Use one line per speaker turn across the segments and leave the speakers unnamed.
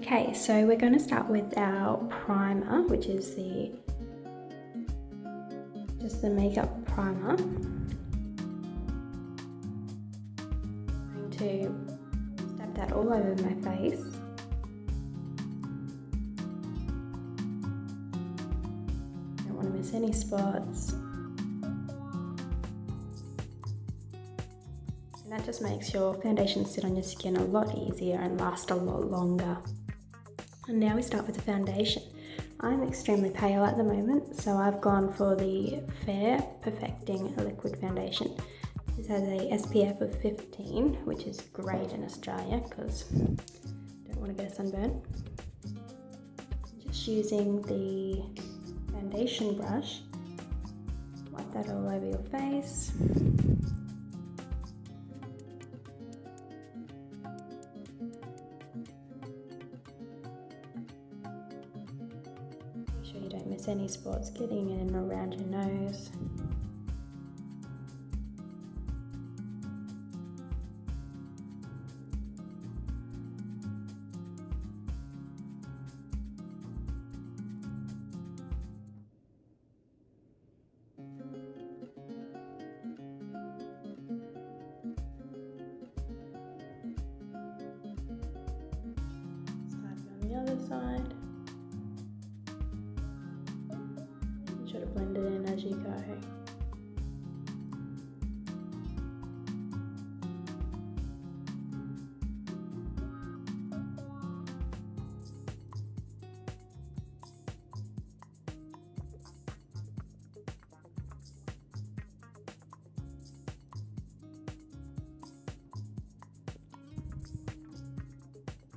Okay, so we're going to start with our primer, which is just the makeup primer. I'm going to stab that all over my face. Don't want to miss any spots. And that just makes your foundation sit on your skin a lot easier and last a lot longer. And now we start with the foundation. I'm extremely pale at the moment, so I've gone for the Fair Perfecting Liquid Foundation. This has a SPF of 15, which is great in Australia because I don't want to get a sunburn. Just using the foundation brush, wipe that all over your face. Make sure you don't miss any spots getting in around your nose. The other side. Make sure to blend it in as you go.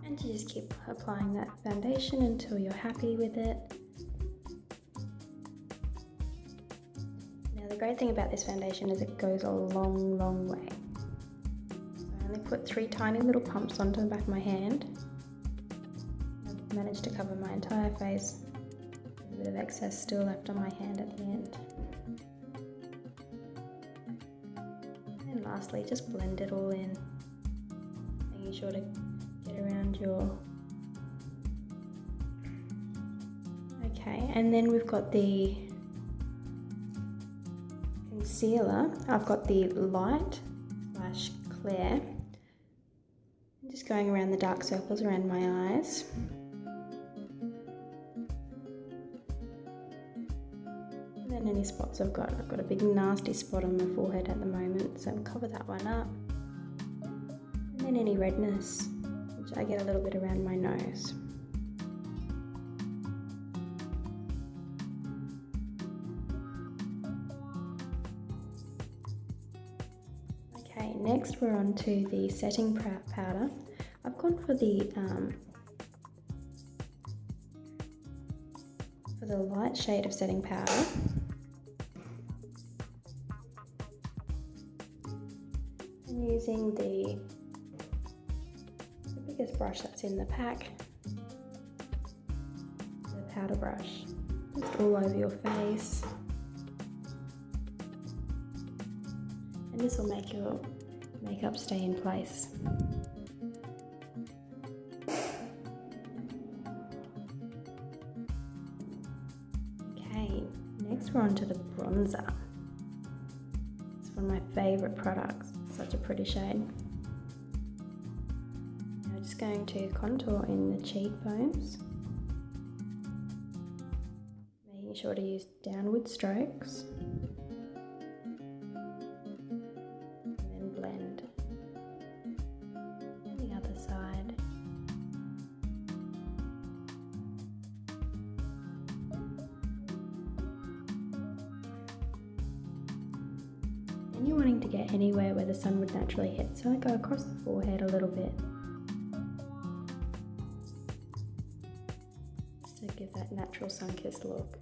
And you just keep applying that foundation until you're happy with it. Now the great thing about this foundation is it goes a long way. So I only put 3 tiny little pumps onto the back of my hand. I've managed to cover my entire face. There's a bit of excess still left on my hand at the end. And lastly, just blend it all in, making sure to get around your... Okay, and then we've got the concealer. I've got the light / clear. I'm just going around the dark circles around my eyes. And then any spots I've got a big nasty spot on my forehead at the moment, so I'll cover that one up. And then any redness, which I get a little bit around my nose. Okay, next we're on to the setting powder. I've gone for the light shade of setting powder. I'm using the biggest brush that's in the pack, the powder brush, just all over your face, and this will make your makeup stay in place. Okay, next we're on to the bronzer. It's one of my favourite products, such a pretty shade. Just going to contour in the cheekbones, making sure to use downward strokes, and then blend. And the other side. And you're wanting to get anywhere where the sun would naturally hit, so I go across the forehead a little bit. To give that natural sun-kissed look.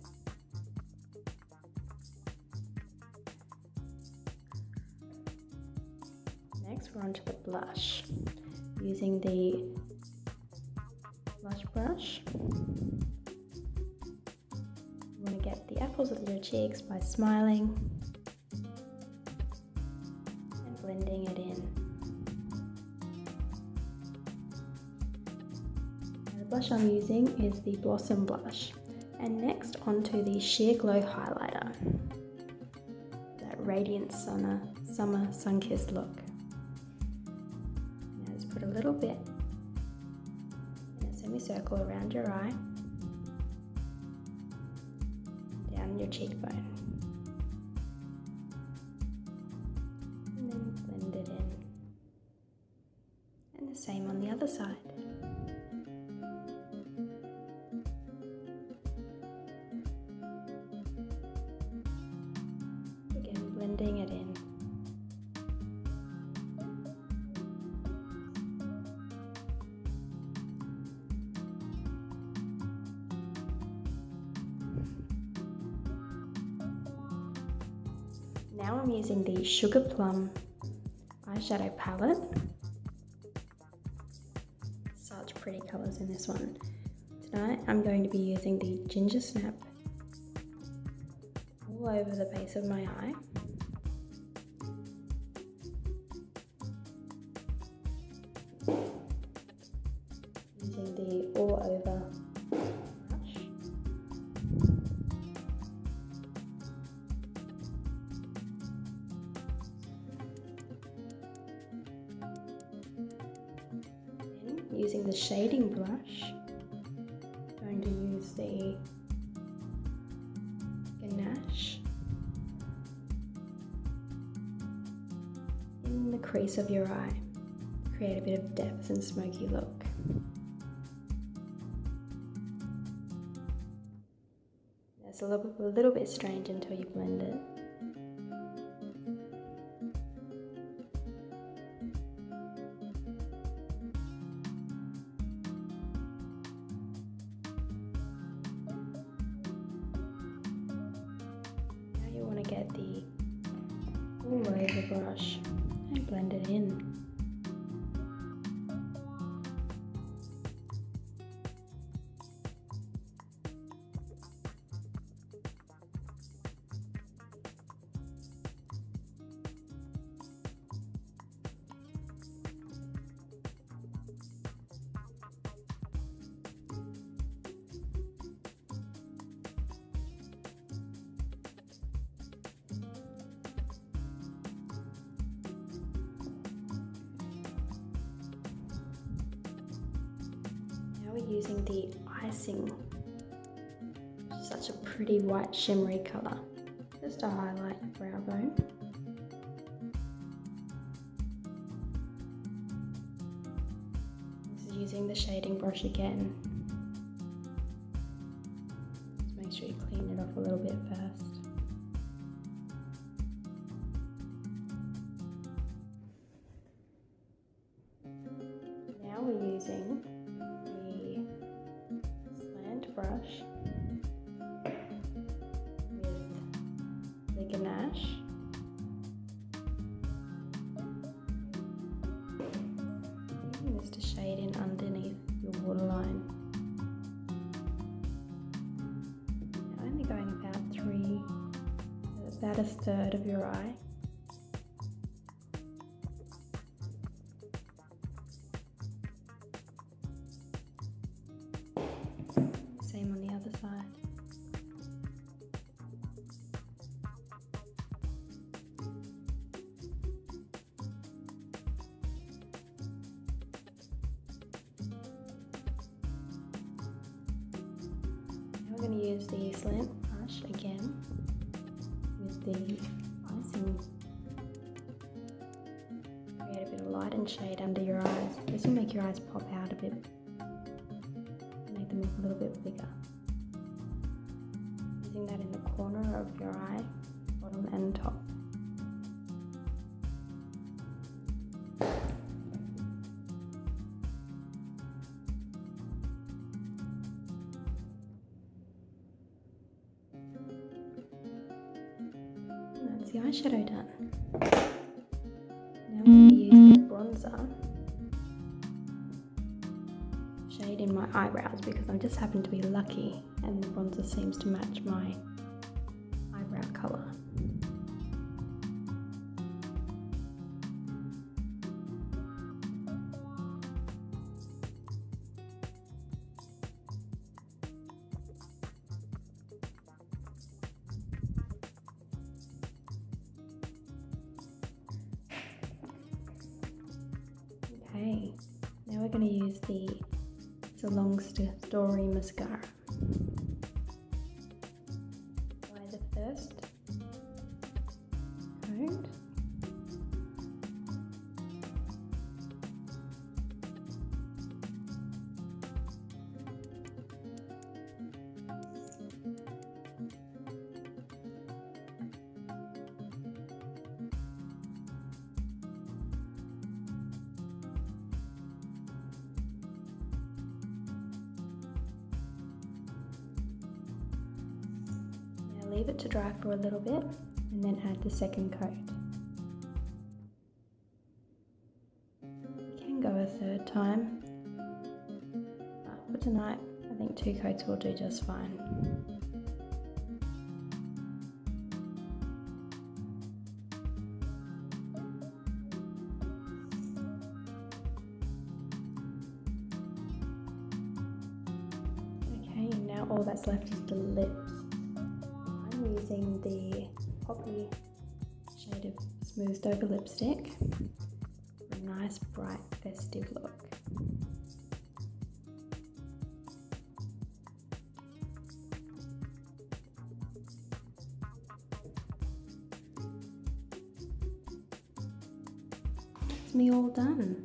Next we're on to the blush. Using the blush brush, you want to get the apples of your cheeks by smiling and blending it in. blush I'm using is the Blossom blush. And next onto the Sheer Glow highlighter. That radiant summer sun-kissed look. Now just put a little bit in a semicircle around your eye, down your cheekbone. And then blend it in. And the same on the other side. Blending it in. Now I'm using the Sugar Plum eyeshadow palette. Such pretty colours in this one. Tonight I'm going to be using the Ginger Snap all over the base of my eye. Using the all over brush. Then using the shading brush, I'm going to use the ganache in the crease of your eye. Create a bit of depth and smoky look. It's a little bit strange until you blend it. Now you want to get the all over brush and blend it in. We're using the Icing, which is such a pretty white shimmery colour, just to highlight the brow bone. This is using the shading brush again. Just make sure you clean it off a little bit first. Now we're using brush with the ganache using this to shade in underneath your waterline. Now only going about a third of your eye. Same on the other side. Now we're going to use the slant brush again with the Icing. Create a bit of light and shade under your eyes. This will make your eyes pop out a bit. Make them look a little bit bigger. Using that in the corner of your eye, bottom and top. And that's the eyeshadow done. Now I'm going to use the bronzer shade in my eyebrows because I just happen to be lucky and the bronzer seems to match my eyebrow colour. Okay, now we're going to use It's a Long Story mascara. Apply the first coat. Leave it to dry for a little bit and then add the second coat. You can go a third time, but for tonight I think 2 coats will do just fine. Okay, now all that's left is the lips. I'm using the Poppy shade of smoothed over lipstick for a nice bright festive look. It's me all done.